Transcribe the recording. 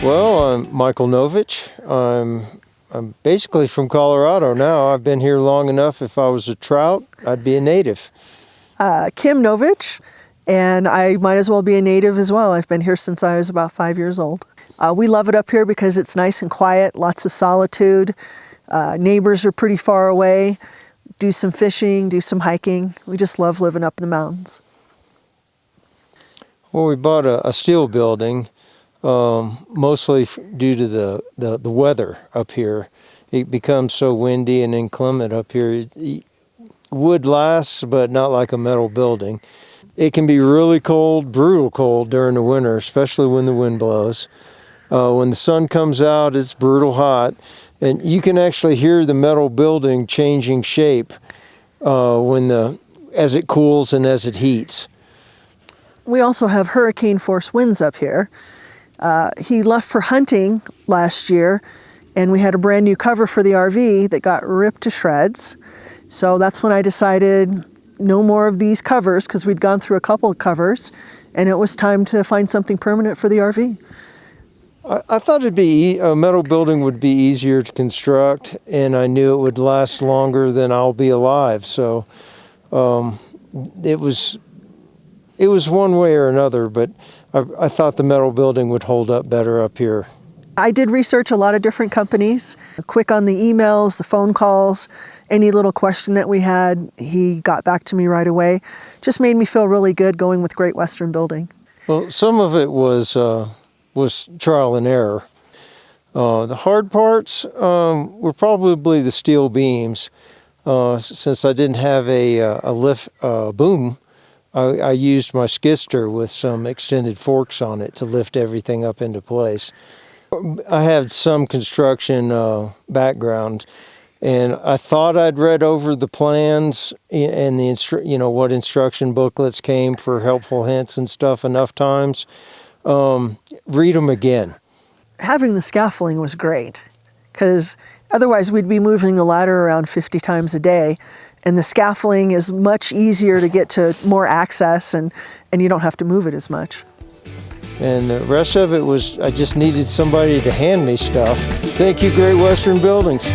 Well, I'm Michael Novitch. I'm basically from Colorado now. I've been here long enough. If I was a trout, I'd be a native. Kim Novitch, and I might as well be a native as well. I've been here since I was about 5 years old. We love it up here because it's nice and quiet, lots of solitude. Neighbors are pretty far away. Do some fishing, do some hiking. We just love living up in the mountains. Well, we bought a steel building, mostly due to the weather up here. It becomes so windy and inclement up here. Wood lasts, but not like a metal building. It can be really cold, brutal cold during the winter, especially when the wind blows. When the sun comes out, it's brutal hot, and you can actually hear the metal building changing shape as it cools and as it heats. We also have hurricane force winds up here. He left for hunting last year, and we had a brand new cover for the RV that got ripped to shreds. So that's when I decided no more of these covers, because we'd gone through a couple of covers, and it was time to find something permanent for the RV. I thought a metal building would be easier to construct, and I knew it would last longer than I'll be alive. So it was one way or another, but I thought the metal building would hold up better up here. I did research a lot of different companies, quick on the emails, the phone calls, any little question that we had, he got back to me right away. Just made me feel really good going with Great Western Building. Well, some of it was trial and error. The hard parts were probably the steel beams. Since I didn't have a lift boom, I used my skidster with some extended forks on it to lift everything up into place. I have some construction background, and I thought I'd read over the plans and what instruction booklets came for helpful hints and stuff enough times. Read them again. Having the scaffolding was great, because otherwise we'd be moving the ladder around 50 times a day, and the scaffolding is much easier to get to more access, and you don't have to move it as much. And the rest of it was, I just needed somebody to hand me stuff. Thank you, Great Western Buildings.